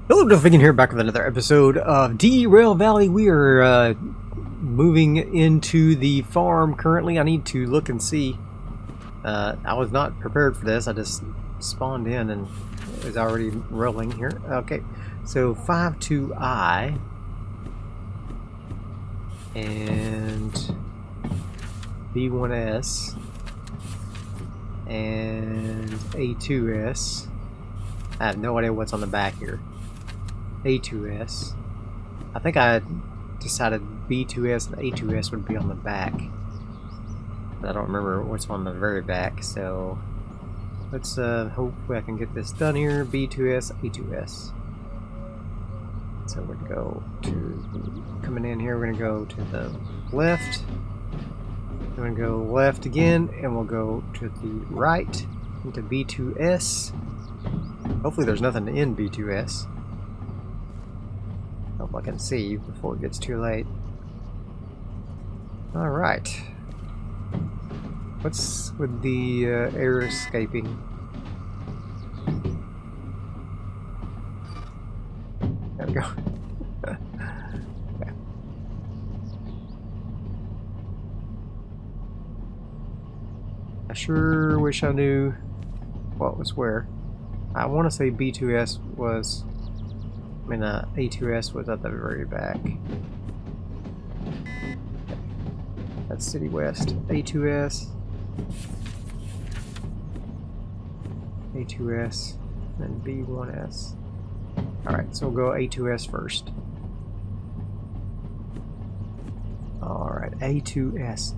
Hello, Darthvegan here, back with another episode of Derail Valley. We are moving into the farm currently. I need to look and see. I was not prepared for this. I just spawned in and it was already rolling here. Okay, so 52I and B1S and A2S. I have no idea what's on the back here. A2S. I think I decided B2S and A2S would be on the back. But I don't remember what's on the very back, so let's hopefully I can get this done here. B2S, A2S. So we're gonna go to coming in here, we're gonna go to the left. We're gonna go left again, and we'll go to the right into B2S. Hopefully there's nothing in B2S. Hope I can see before it gets too late. Alright. What's with the air escaping? There we go. Okay. I sure wish I knew what was where. I want to say B2S was... I mean, A2S was at the very back. That's City West. A2S. A2S. And B1S. Alright, so we'll go A2S first. Alright, A2S.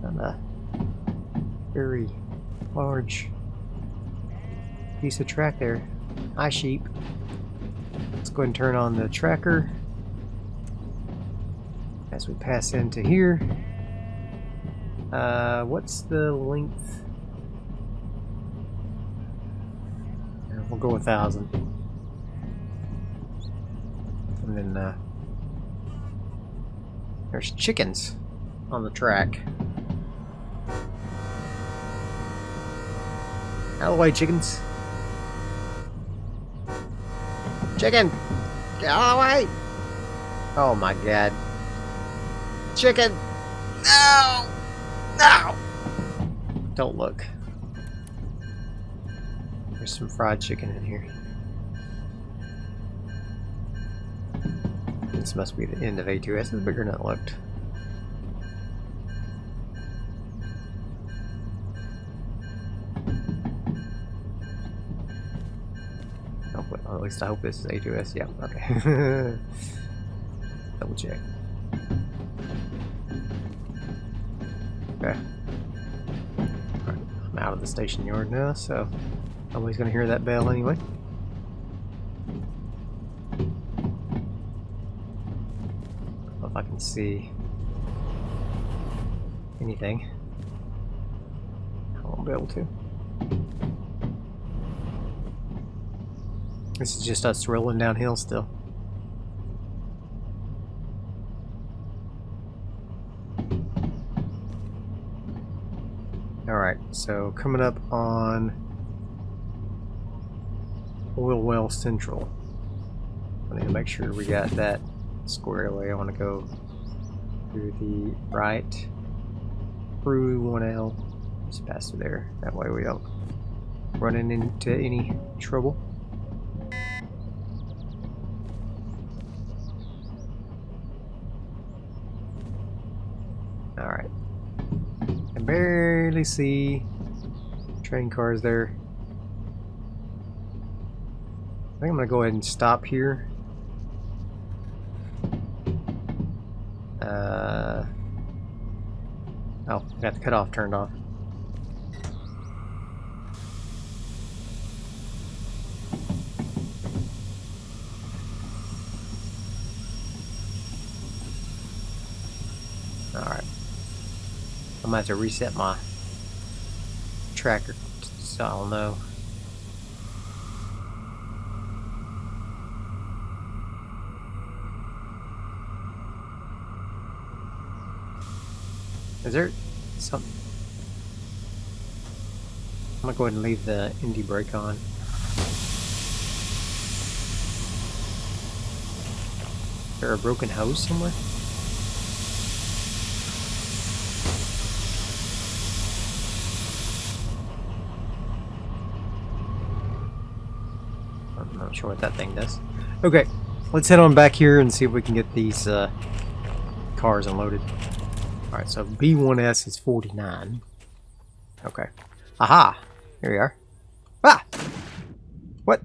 And a very large piece of track there. Hi, sheep. Let's go ahead and turn on the tracker as we pass into here. What's the length? We'll go 1,000. And then there's chickens on the track. Out of the way, chickens. Chicken! Get out of the way! Oh my god. Chicken! No! No! Don't look. There's some fried chicken in here. This must be the end of A2S. It's bigger than it looked. Well, at least I hope this is A2S. Yeah, okay. Double check. Okay. Alright, I'm out of the station yard now, so nobody's gonna hear that bell anyway. I don't know if I can see anything. I won't be able to. This is just us rolling downhill still. Alright, so coming up on Oil Well Central. I need to make sure we got that squared away. I want to go to the right through 1L. Just pass through there. That way we don't run into any trouble. Alright. I can barely see train cars there. I think I'm going to go ahead and stop here. Oh, I got the cutoff turned off. Alright. I'm going to have to reset my tracker so I'll know. Is there something? I'm gonna go ahead and leave the indie brake on. Is there a broken hose somewhere? I'm not sure what that thing does. Okay, let's head on back here and see if we can get these cars unloaded. Alright, so B1S is 49. Okay. Aha! Here we are. Ah! What?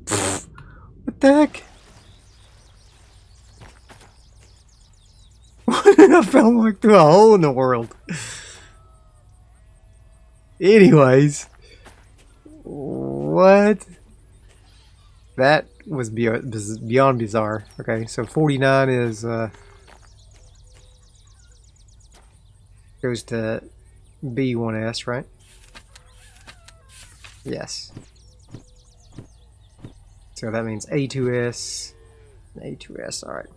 What the heck? I fell like through a hole in the world. Anyways. What? That was beyond bizarre. Okay, so 49 is goes to B1S, right? Yes. So that means A2S and A2S. Alright.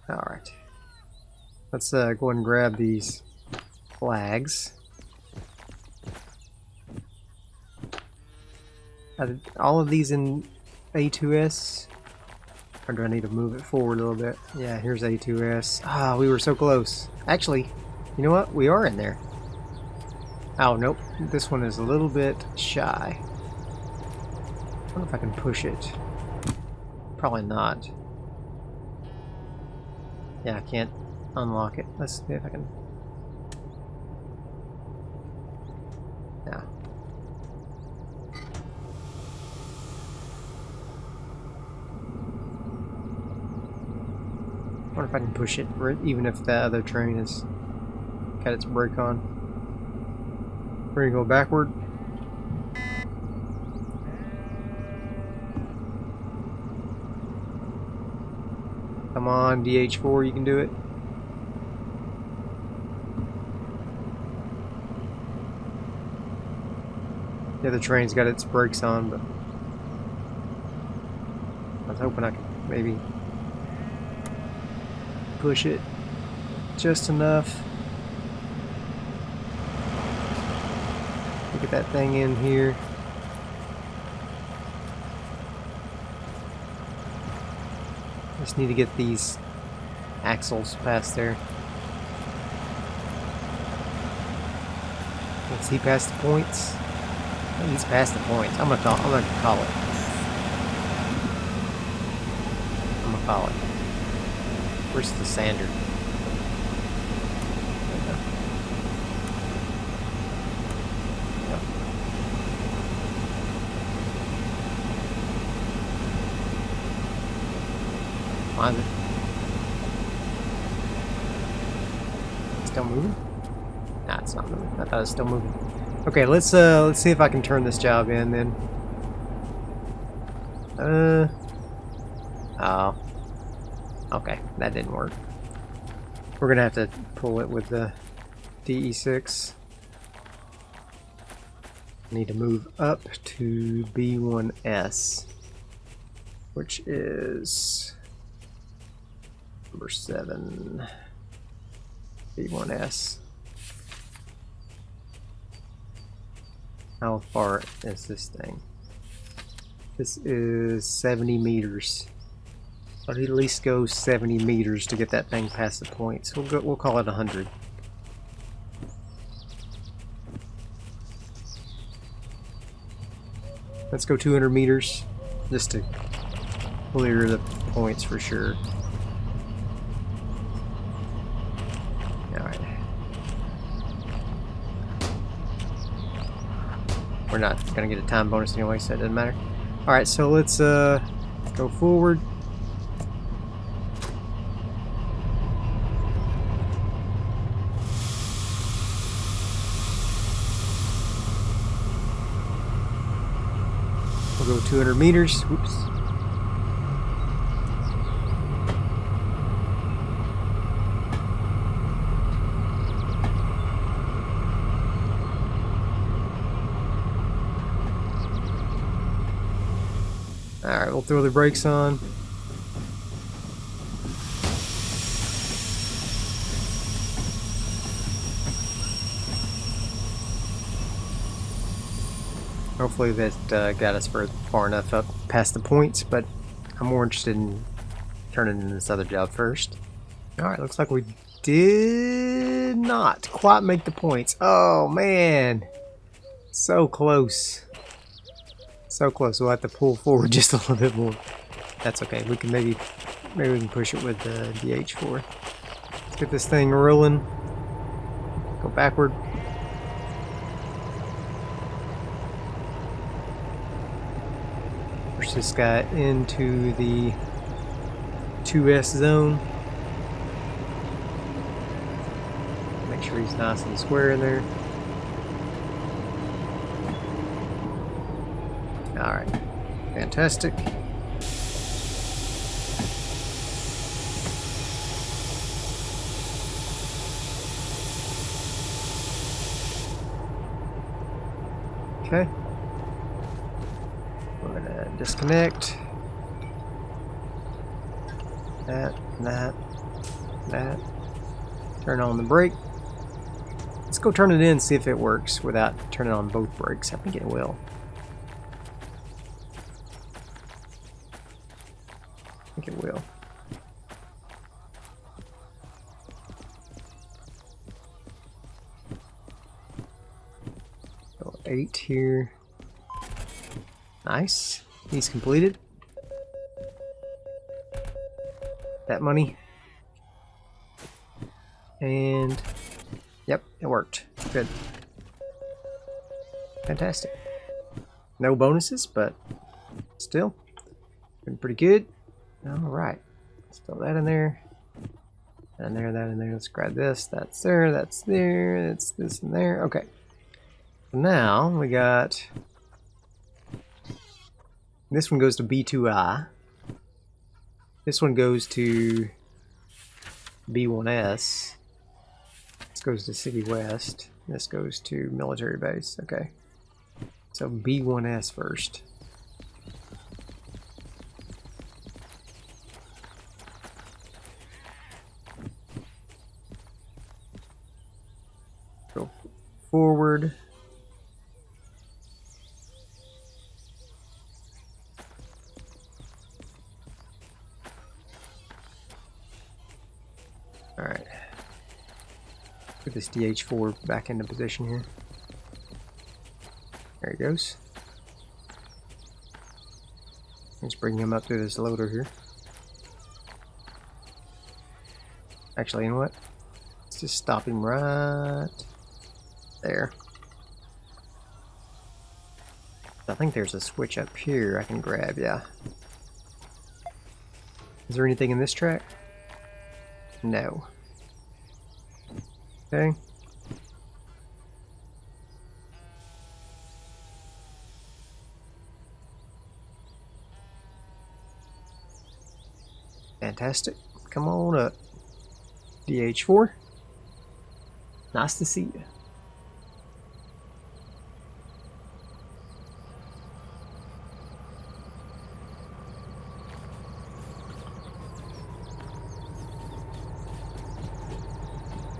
Alright. Let's go ahead and grab these flags. Are all of these in A2S? Or do I need to move it forward a little bit? Yeah, here's A2S. Ah, we were so close. Actually, you know what? We are in there. Oh, nope. This one is a little bit shy. I wonder if I can push it. Probably not. Yeah, I can't unlock it. Let's see if I can. Yeah. I wonder if I can push it, even if the other train has got its brake on. We're gonna go backward. Come on, DH4, you can do it. The other train's got its brakes on, but I was hoping I could maybe push it just enough. Get that thing in here. Just need to get these axles past there. Is he past the points? I think he's past the points. I'm gonna call it. I'm gonna call it. Where's the sander? Why is it still moving? Nah, it's not moving. I thought it was still moving. Okay, let's see if I can turn this job in then. Oh. Okay, that didn't work. We're gonna have to pull it with the DE6. Need to move up to B1S, which is number 7. B1S. How far is this thing? This is 70 meters. I'd at least go 70 meters to get that thing past the points. We'll call it 100. Let's go 200 meters just to clear the points for sure. Alright. We're not gonna get a time bonus anyway, so it doesn't matter. Alright, so let's go forward. We'll go 200 meters. Whoops. Alright, we'll throw the brakes on. Hopefully that got us far enough up past the points, but I'm more interested in turning in this other job first. Alright, looks like we did not quite make the points. Oh man, so close. So close. We'll have to pull forward just a little bit more. That's okay. We can maybe we can push it with the DH4. Let's get this thing rolling. Go backward. Push this guy into the 2S zone. Make sure he's nice and square in there. Alright. Fantastic. Okay. We're gonna disconnect. That. Turn on the brake. Let's go turn it in and see if it works without turning on both brakes. I think it will. I think it will. So 8 here. Nice. He's completed. That money. And yep, it worked. Good. Fantastic. No bonuses, but still been pretty good. Alright. Let's throw that in there. And there, that in there. Let's grab this. That's there, that's there, that's this and there. Okay. Now we got this one goes to B2I. This one goes to B1S. This goes to City West. This goes to Military Base. Okay. So B1S first. Go forward. Alright. Put this DH4 back into position here. There he goes. Let's bring him up through this loader here. Actually, you know what? Let's just stop him right there. I think there's a switch up here I can grab, yeah. Is there anything in this track? No. Okay. Fantastic. Come on up. DH4. Nice to see you.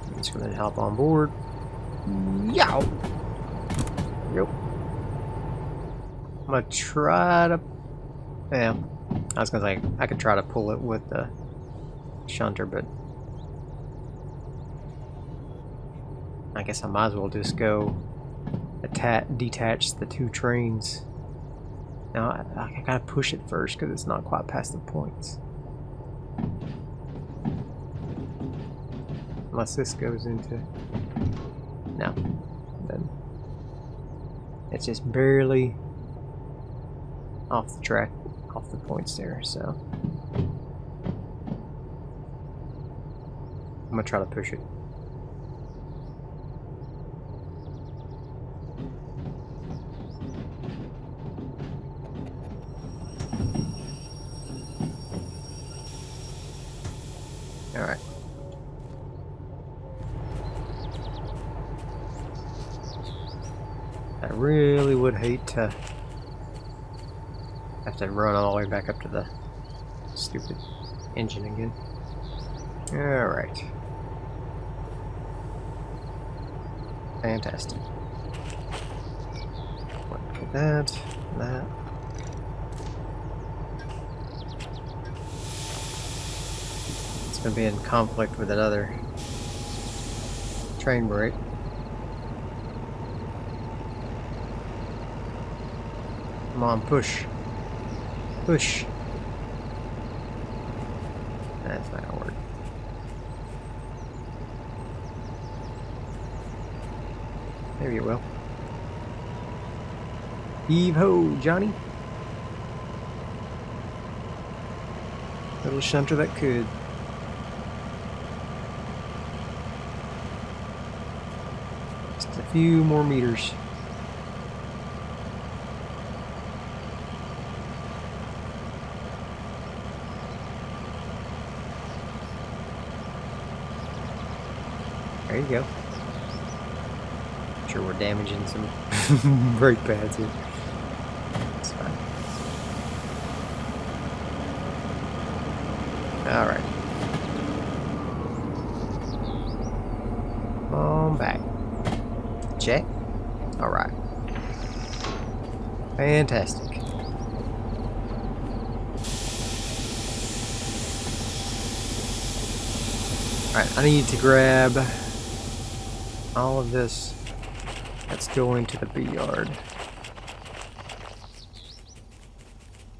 I'm just gonna hop on board. Yow! Yep. I'm gonna try to. Yeah. I was gonna say I could try to pull it with the shunter, but I guess I might as well just go detach the two trains. Now I gotta push it first because it's not quite past the points. Unless this goes into... No. Then it's just barely off the track, off the points there, so I'm gonna try to push it. Alright. I really would hate to have to run all the way back up to the stupid engine again. Alright. Fantastic. Get that, that. gonna be in conflict with that other train brake. Come on, push. Push. That's not gonna work. Maybe it will. Heave ho, Johnny. Little shunter that could. Just a few more meters. There you go. I'm sure we're damaging some brake pads here. It's fine. Alright. On back. Check. Alright. Fantastic. Alright, I need to grab all of this that's going to the B yard.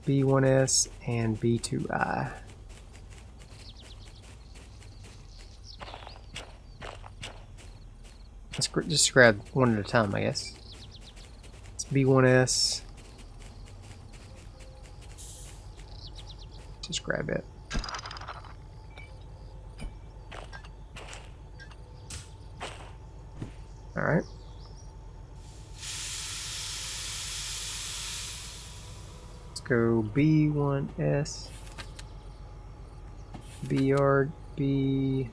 B1S and B2I. Let's just grab one at a time, I guess. It's B1S. Just grab it. Alright. Let's go B1S. B yard, B.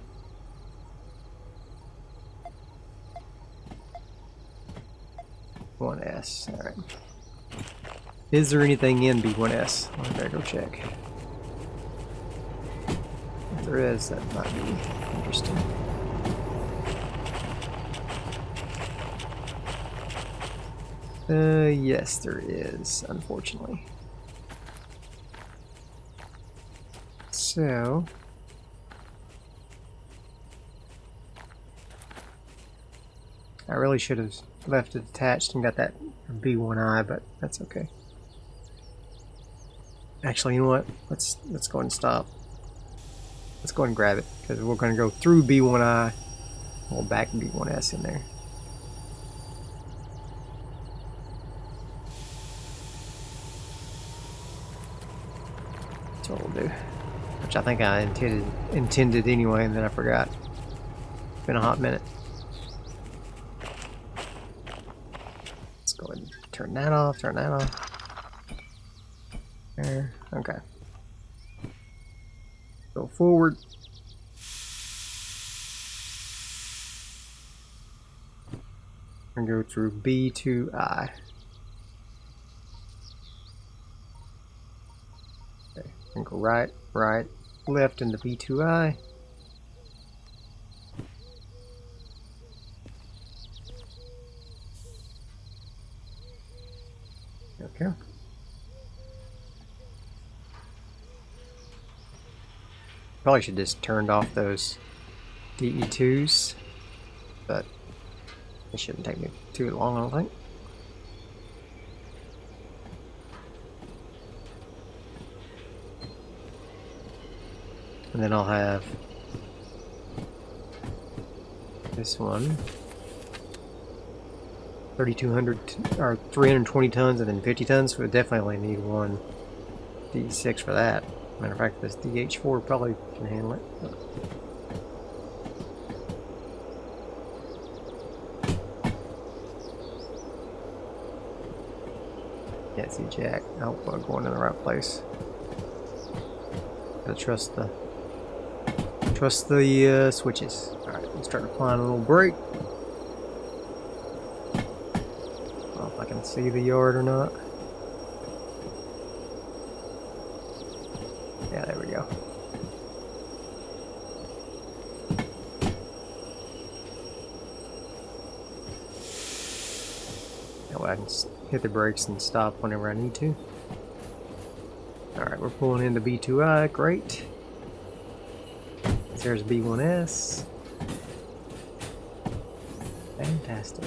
B1S. Alright. Is there anything in B1S? I better go check. If there is, that might be interesting. Yes, there is, unfortunately. So, I really should have left it attached and got that B1I, but that's okay. Actually, you know what? Let's go and stop. Let's go and grab it, because we're going to go through B1I, we'll back B1S in there. That's what we'll do. Which I think I intended anyway, and then I forgot. It's been a hot minute. Let's go ahead and turn that off, turn that off. There, okay. Go forward. And go through B2I. Okay, and go right, right, left into B2I. Okay. Probably should just turned off those DE2s, but it shouldn't take me too long, I don't think. And then I'll have this one, 3,200 or 320 tons, and then 50 tons. So we definitely need one D6 for that. Matter of fact, this DH4 probably can handle it. Can't see jack. I hope I'm going in the right place. Gotta trust the switches. All right, let's start applying a little brake. I don't know if I can see the yard or not. Yeah, there we go. That way I can hit the brakes and stop whenever I need to. Alright, we're pulling into B2I, great. There's B1S. Fantastic.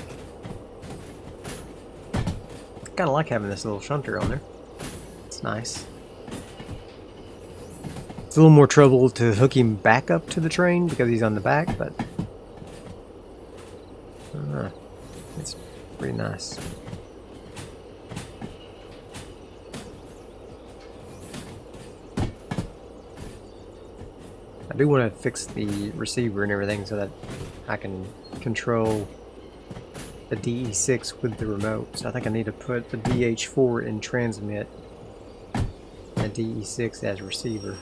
Kind of like having this little shunter on there. It's nice. It's a little more trouble to hook him back up to the train because he's on the back, but I don't know. It's pretty nice. I do want to fix the receiver and everything so that I can control the DE6 with the remote. So I think I need to put the DH4 in transmit and the DE6 as receiver.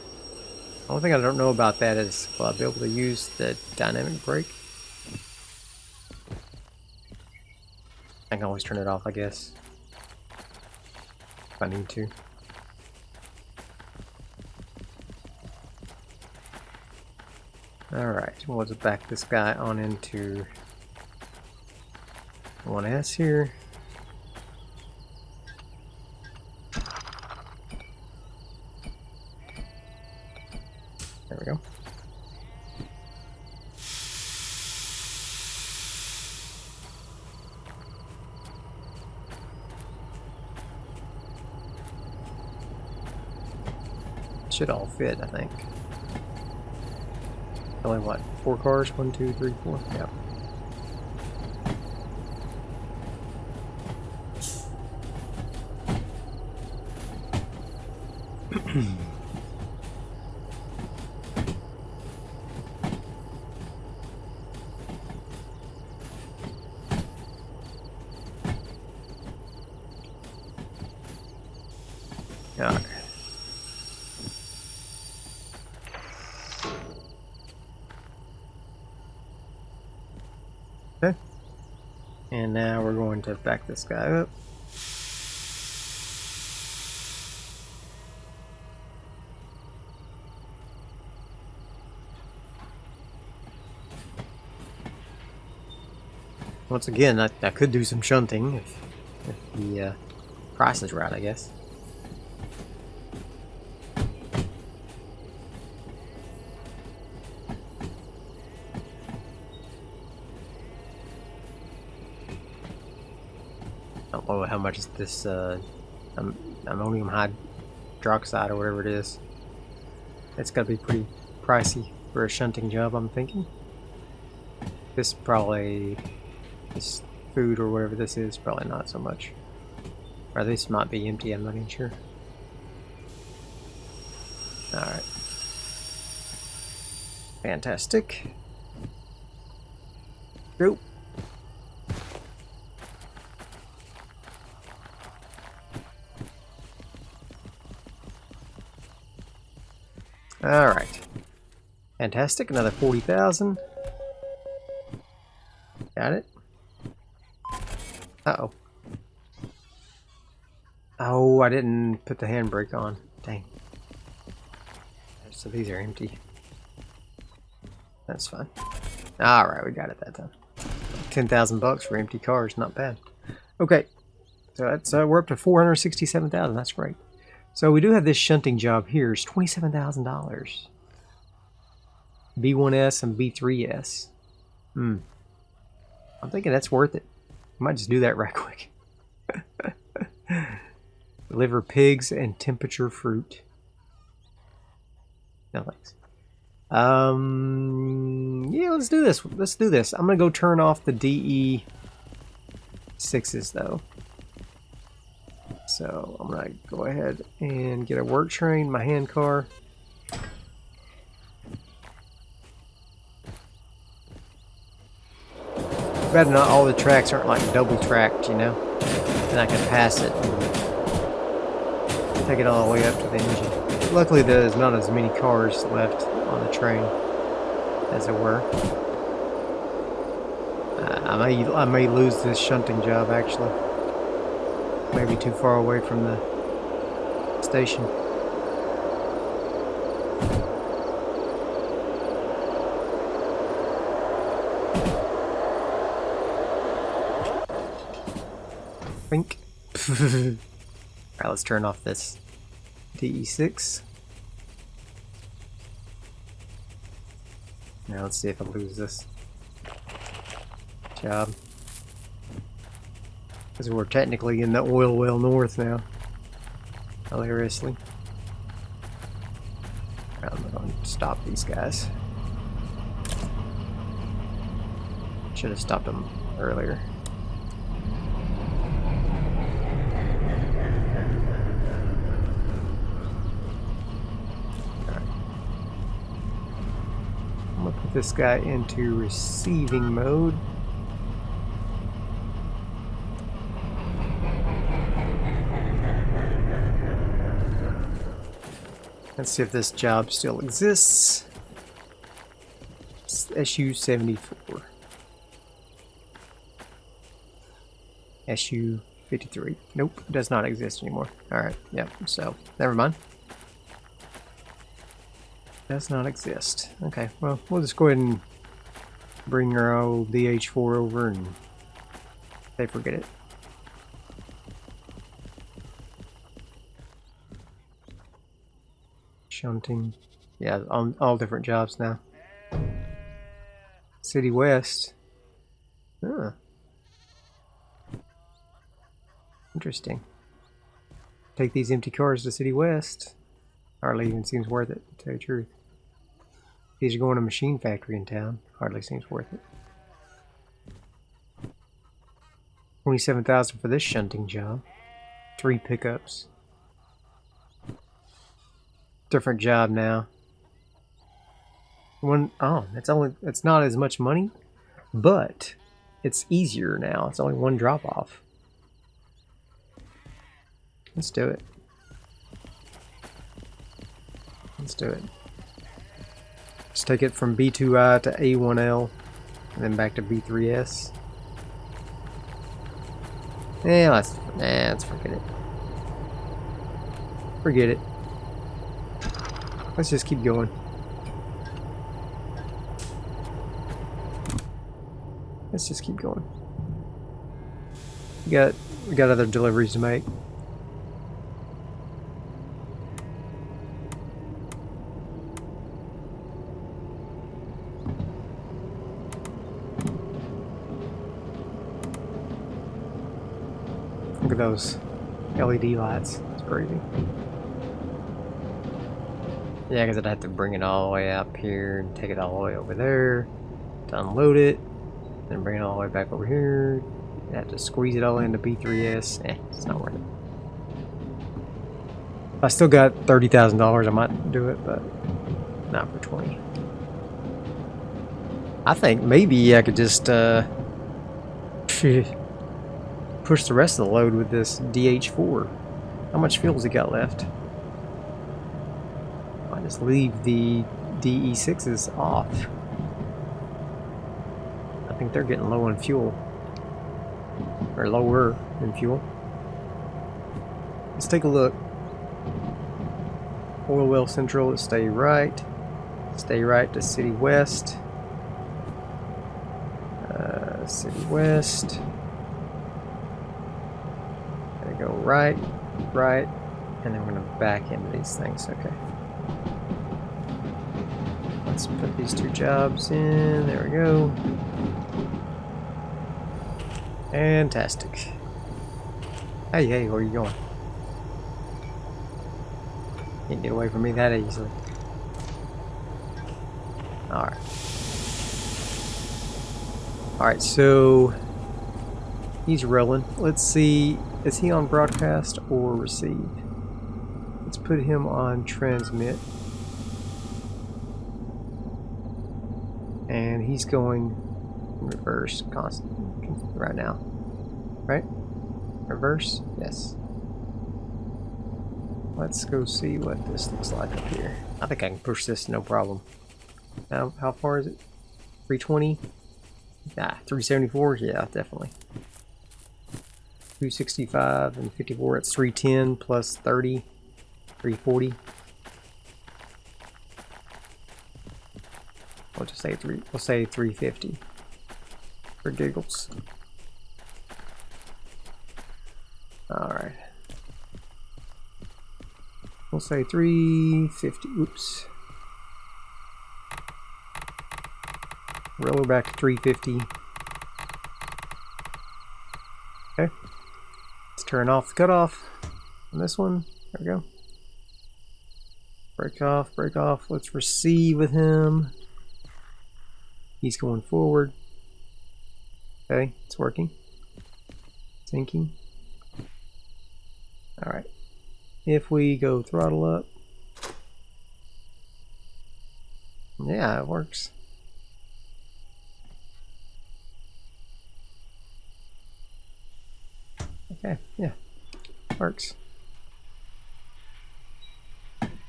The only thing I don't know about that is, will I be able to use the dynamic brake? I can always turn it off, I guess, if I need to. Alright, we'll just back this guy on into 1S here. There we go. Should all fit, I think. Only what? 4 cars? 1, 2, 3, 4? Yeah. Okay. Okay. And now we're going to back this guy up. Once again, I could do some shunting if the price is right, I guess. I don't know how much is this ammonium hydroxide or whatever it is. It's got to be pretty pricey for a shunting job, I'm thinking. This probably, this food or whatever this is, probably not so much. Or this might be empty, I'm not even sure. Alright. Fantastic. Go. Alright. Fantastic, another 40,000. Got it. Uh-oh. Oh, I didn't put the handbrake on. Dang. So these are empty. That's fine. Alright, we got it that time. 10,000 bucks for empty cars, not bad. Okay. So that's we're up to 467,000, that's great. So we do have this shunting job here. It's $27,000. B1S and B3S. I'm thinking that's worth it. I might just do that right quick. Deliver pigs and temperature fruit. No thanks. Yeah, let's do this. Let's do this. I'm gonna go turn off the DE6s though. So I'm gonna go ahead and get a work train, my hand car. Better not all the tracks aren't like double tracked, you know? And I can pass it and take it all the way up to the engine. Luckily there's not as many cars left on the train as there were. I may lose this shunting job actually. Maybe too far away from the station. Wink. Alright, let's turn off this DE6. Now let's see if I lose this job. Because we're technically in the oil well north now. Hilariously. I'm going to stop these guys. Should have stopped them earlier. Alright. I'm going to put this guy into receiving mode. Let's see if this job still exists. It's SU-74. SU-53. Nope, it does not exist anymore. Alright, yep, so, never mind. Does not exist. Okay, well, we'll just go ahead and bring our old DH4 over and they forget it. Shunting. Yeah, all different jobs now. City West. Huh. Interesting. Take these empty cars to City West. Hardly even seems worth it, to tell you the truth. These are going to a machine factory in town. Hardly seems worth it. 27,000 for this shunting job. 3 pickups. Different job now. It's not as much money, but it's easier now. It's only 1 drop off. Let's do it. Let's do it. Let's take it from B2I to A1L and then back to B3S. Yeah, let's forget it. Forget it. Let's just keep going. Let's just keep going. We got other deliveries to make. Look at those LED lights. It's crazy. Yeah, because I'd have to bring it all the way up here and take it all the way over there to unload it, then bring it all the way back over here. I'd have to squeeze it all into B3S. It's not worth it. If I still got $30,000, I might do it, but not for 20. I think maybe I could just push the rest of the load with this DH4. How much fuel has it got left? I just leave the DE6s off. I think they're getting low in fuel. Or lower in fuel. Let's take a look. Oil well central, let's stay right. Stay right to City West. City West. There we go, right, and then we're gonna back into these things, okay. Let's put these 2 jobs in, there we go. Fantastic. Hey, where are you going? Can't get away from me that easily. Alright, so he's rolling. Let's see, is he on broadcast or receive? Let's put him on transmit. And he's going reverse constant right now. Right? Reverse? Yes. Let's go see what this looks like up here. I think I can push this no problem. Now, how far is it? 320? Yeah, 374? Yeah, definitely. 265 and 54, it's 310 plus 30, 340. We'll just say we'll say 350 for giggles. Alright. We'll say 350. Oops. Roller back to 350. Okay. Let's turn off the cutoff on this one. There we go. Break off, break off. Let's receive with him. He's going forward. Okay, it's working. Sinking. Alright. If we go throttle up. Yeah, it works. Okay, yeah. Works.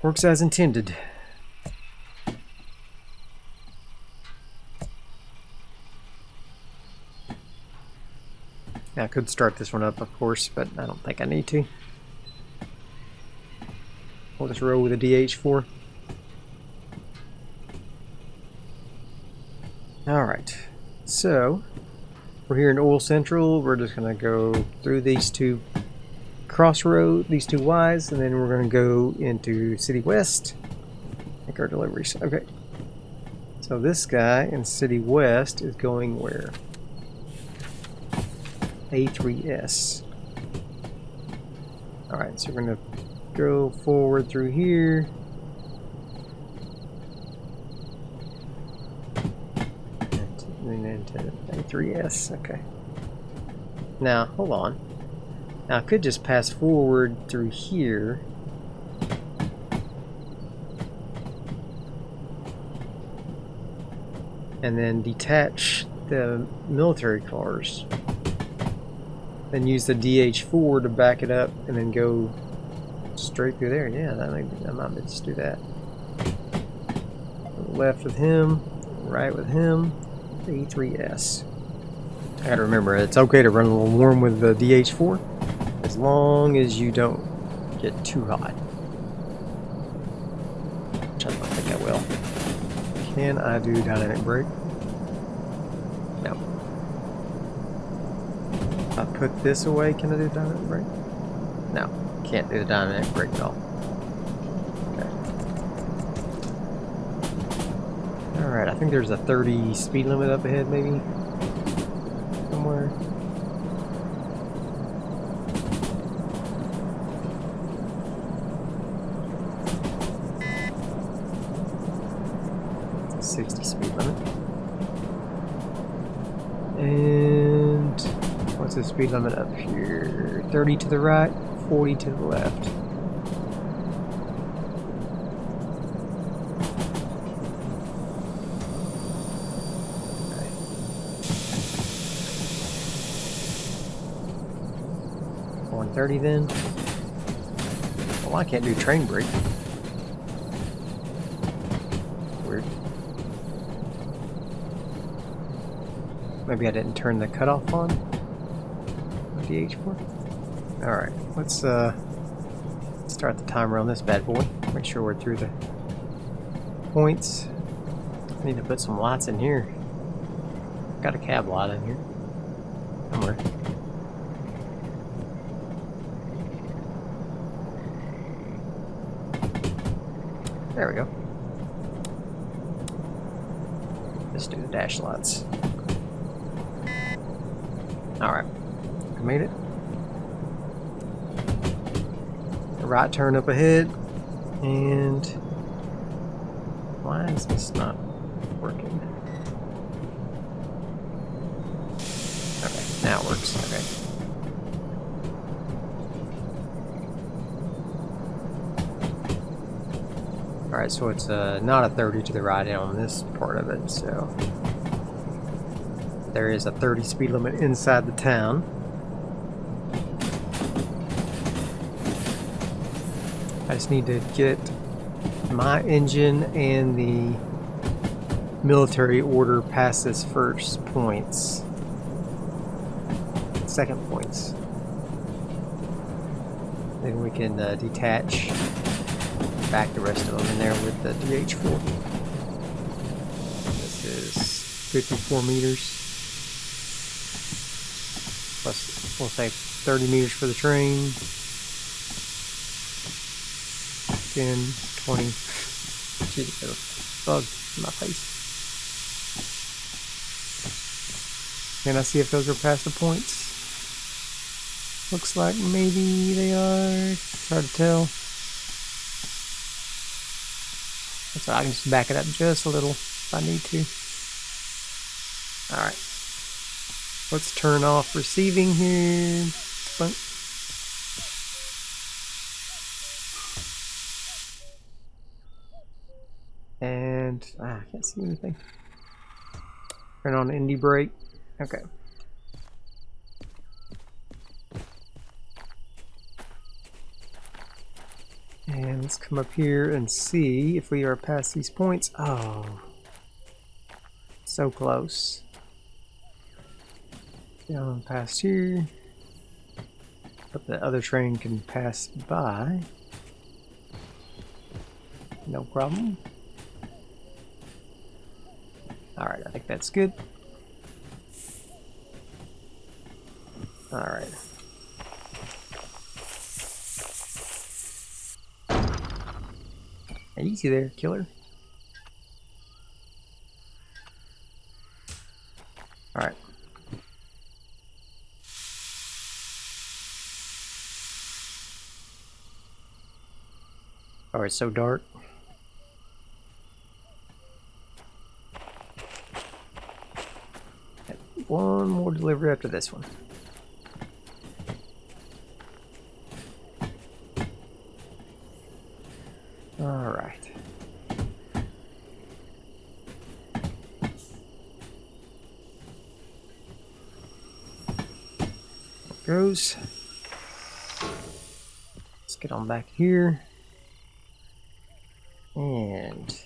Works as intended. Now, I could start this one up, of course, but I don't think I need to. We'll just roll with a DH4. Alright, so we're here in Oil Central. We're just going to go through these two crossroads, these two Ys, and then we're going to go into City West. Make our deliveries. Okay. So this guy in City West is going where? A3S. Alright, so we're going to go forward through here. And into A3S. Okay. Now, hold on. Now, I could just pass forward through here. And then detach the military cars. Then use the DH4 to back it up and then go straight through there. Yeah, I might just do that. Left with him, right with him, A3S. I gotta remember, it's okay to run a little warm with the DH4 as long as you don't get too hot. Which I don't think I will. Can I do dynamic brake? No. If I put this away, can I do dynamic brake? No, can't do the dynamic brake at all. Okay. Alright, I think there's a 30 speed limit up ahead, maybe? Somewhere. It's a 60 speed limit. And what's the speed limit up here? 30 to the right, 40 to the left. Okay. 130 then. Well, I can't do train brake. Weird. Maybe I didn't turn the cutoff on. DH4. Alright, let's start the timer on this bad boy. Make sure we're through the points. I need to put some lights in here. Got a cab light in here. Somewhere. There we go. Let's do the dash lights. Alright. I made it. A right turn up ahead. And why is this not working? Okay, now it works. Okay. Alright, so it's not a 30 to the right on this part of it, so there is a 30 speed limit inside the town. I just need to get my engine and the military order past this first points. Second points. Then we can detach back the rest of them in there with the DH4. This is 54 meters. Plus, we'll say 30 meters for the train. 10, 20. Jeez, got a bug in my face. Can I see if those are past the points? Looks like maybe they are. It's hard to tell. That's all right, I can just back it up just a little if I need to. Alright. Let's turn off receiving here. Bunk. And I can't see anything. Turn on indie brake. Okay. And let's come up here and see if we are past these points. Oh, so close. Down past here. But the other train can pass by. No problem. Alright, I think that's good. Alright. Easy there, killer. Alright. Oh, it's so dark. One more delivery after this one. All right. There goes. Let's get on back here. And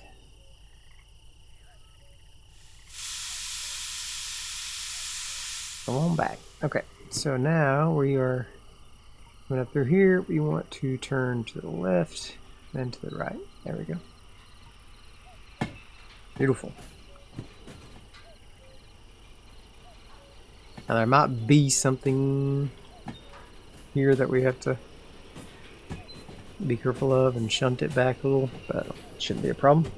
come on back. Okay, so now we are going up through here. We want to turn to the left, then to the right. There we go. Beautiful. Now there might be something here that we have to be careful of and shunt it back a little, but it shouldn't be a problem.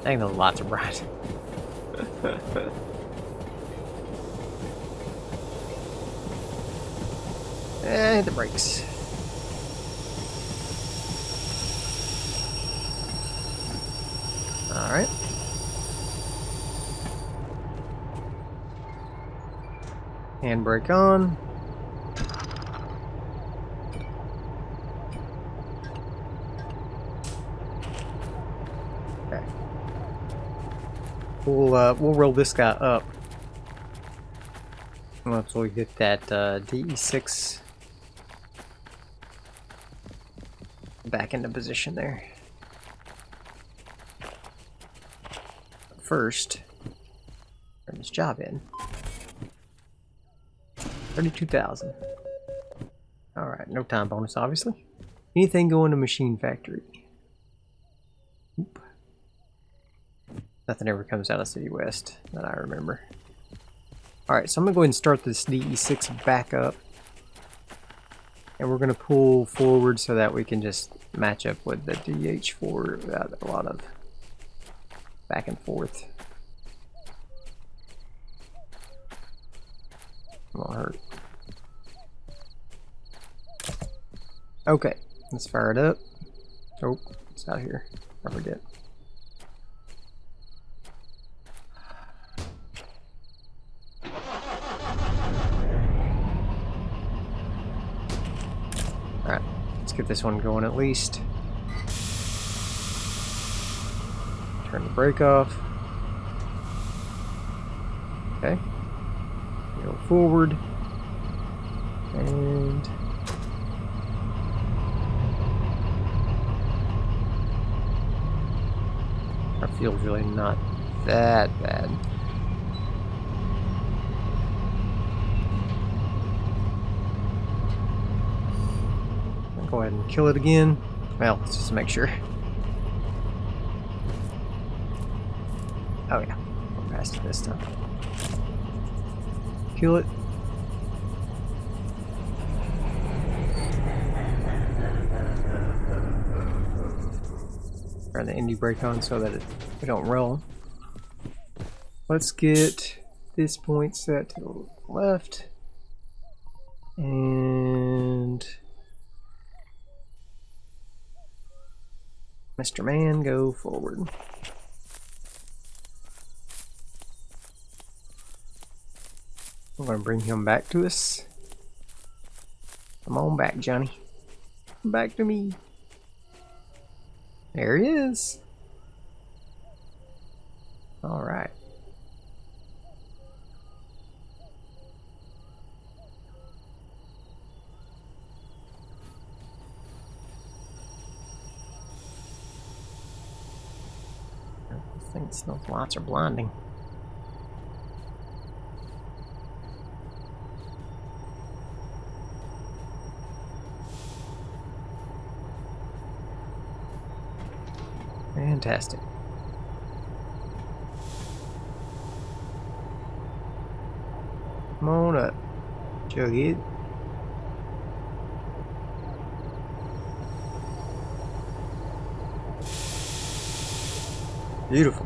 Dang, those lights are bright. And hit the brakes. Alright. Handbrake on. Okay. We'll roll this guy up once we get that DE6 back into position there. But first, turn this job in. 32,000. Alright, no time bonus, obviously. Anything going to machine factory? Oop. Nothing ever comes out of City West that I remember. Alright, so I'm going to go ahead and start this DE6 back up. And we're going to pull forward so that we can just match up with the DH4 without a lot of back and forth. Won't hurt. Okay, let's fire it up. Oh, it's out here. I forget. Alright, let's get this one going at least. Turn the brake off. Okay. Go forward. And our field's really not that bad. I'll go ahead and kill it again. Well, let's just make sure. Oh yeah, we're past it this time. Kill it. Turn the indie brake on so that we don't roll. let's get this point set to the left. And Mr. Man, go forward. I'm going to bring him back to us. Come on back, Johnny. Come back to me. There he is. All right. I think those lights are blinding. Fantastic. Come on up, Jughead. Beautiful.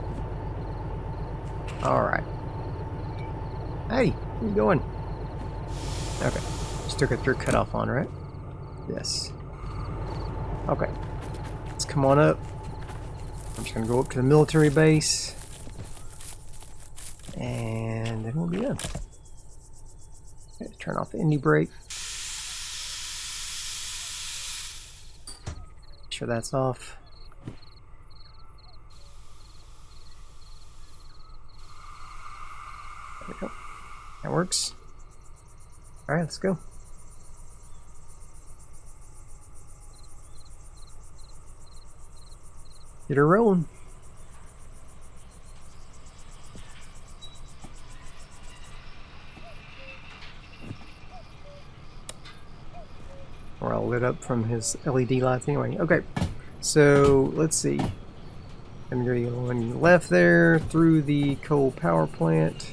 Alright. Hey, where you going? Okay. Just took a through cutoff on, right? Yes. Okay. Let's come on up. I'm just going to go up to the military base. And then we'll be done. Okay, turn off the indie brake. Make sure that's off. There we go. That works. Alright, let's go. Get her rolling. We're all lit up from his LED lights anyway. Okay, so let's see. I'm going to go on left there through the coal power plant.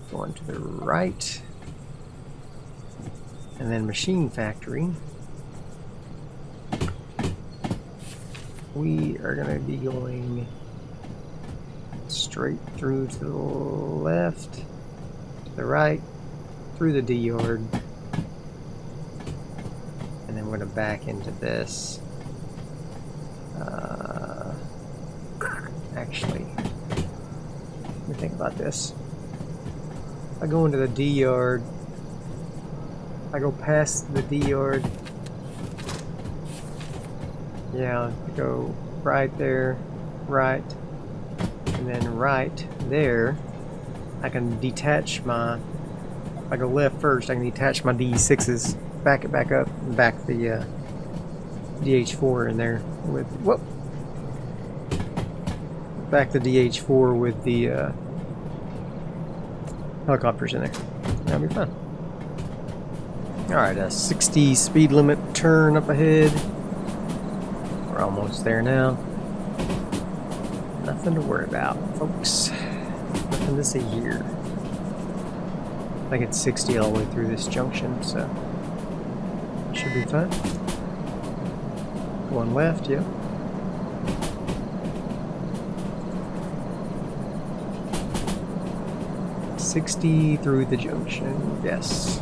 Going to the right. And then machine factory. We are going to be going straight through to the left, to the right, through the D yard. And then we're going to back into this. Actually, let me think about this. I go into the D yard. I go past the D yard. Yeah, I go right there, right, and then right there. I can detach my. If I go left first, I can detach my D6s, back it back up, and back the DH4 in there with. Whoop! Back the DH4 with the helicopters in there. That'll be fun. Alright, a 60 speed limit turn up ahead. We're almost there now. Nothing to worry about, folks. Nothing to see here. I think it's 60 all the way through this junction, so should be fun. Going left, yeah. $60 through the junction, yes.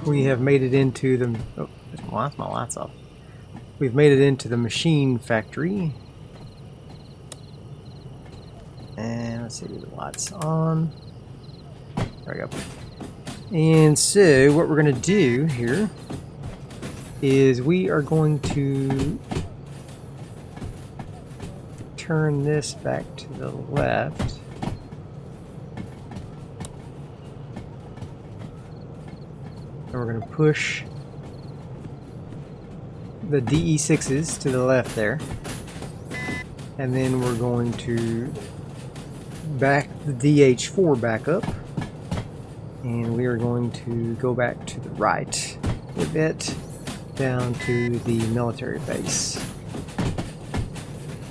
We have made it into the. Oh, why is my lights off? We've made it into the machine factory. And let's see, the lights on. There we go. And so what we're going to do here is we are going to turn this back to the left. And we're going to push the DE6s to the left there. And then we're going to back the DH4 back up. And we are going to go back to the right a bit down to the military base.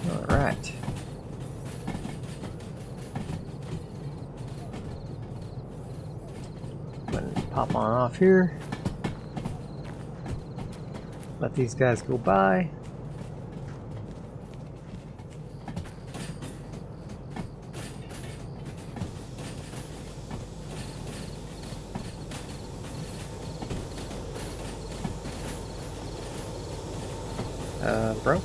Alright. Pop on off here. Let these guys go by. Bro?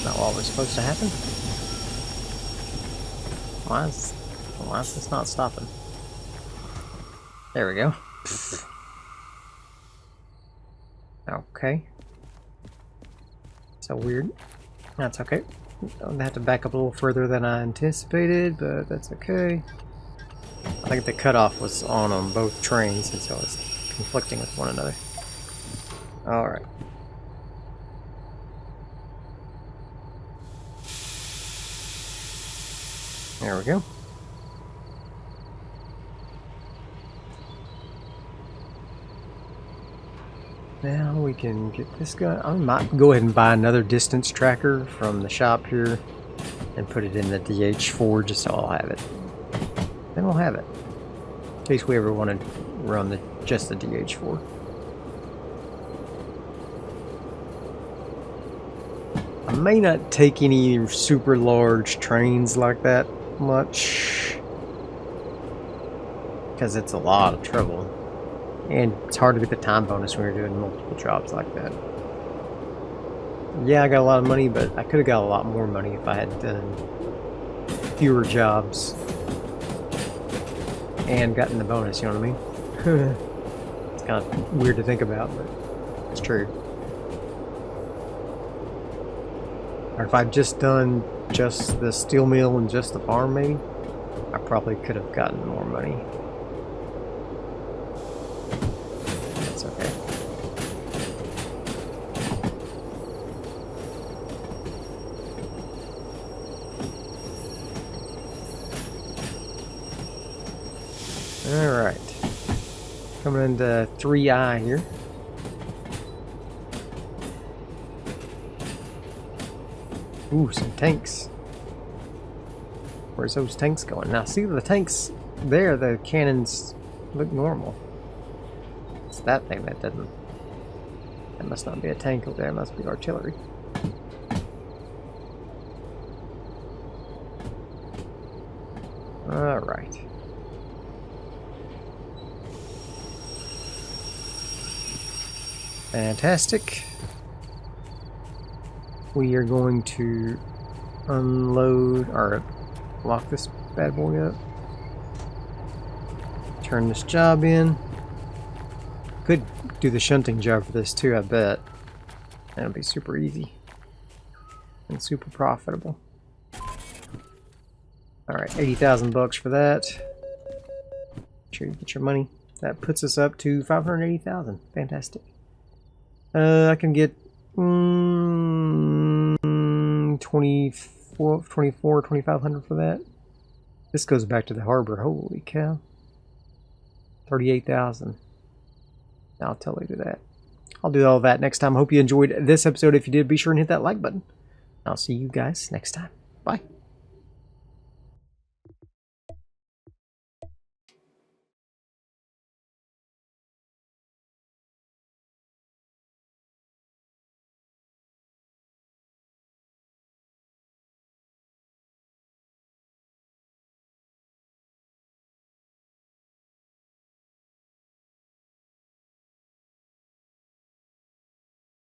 Not what was supposed to happen? Why is this not stopping? There we go. Okay. So weird. That's okay. I have to back up a little further than I anticipated, but that's okay. I think the cutoff was on both trains, and so it's conflicting with one another. Alright. There we go. Now we can get this guy. I might go ahead and buy another distance tracker from the shop here and put it in the DH4 just so I'll have it. Then we'll have it. In case we ever want to run just the DH4. I may not take any super large trains like that much because it's a lot of trouble. And it's hard to get the time bonus when you're doing multiple jobs like that. Yeah, I got a lot of money, but I could have got a lot more money if I had done fewer jobs and gotten the bonus, you know what I mean? It's kind of weird to think about, but it's true. Or if I'd just done just the steel mill and just the farm, maybe, I probably could have gotten more money. That's okay. Alright. Coming into 3I here. Ooh, some tanks. Where's those tanks going? Now, see the tanks there, the cannons look normal. It's that thing that doesn't. That must not be a tank over there, it must be artillery. Alright. Fantastic. We are going to unload or lock this bad boy up. Turn this job in. Could do the shunting job for this too, I bet. That'll be super easy and super profitable. Alright, 80,000 bucks for that. Make sure you get your money. That puts us up to 580,000. Fantastic. I can get 2,500 for that. This goes back to the harbor. Holy cow. 38,000. I'll totally do that. I'll do all that next time. Hope you enjoyed this episode. If you did, be sure and hit that like button. I'll see you guys next time. Bye.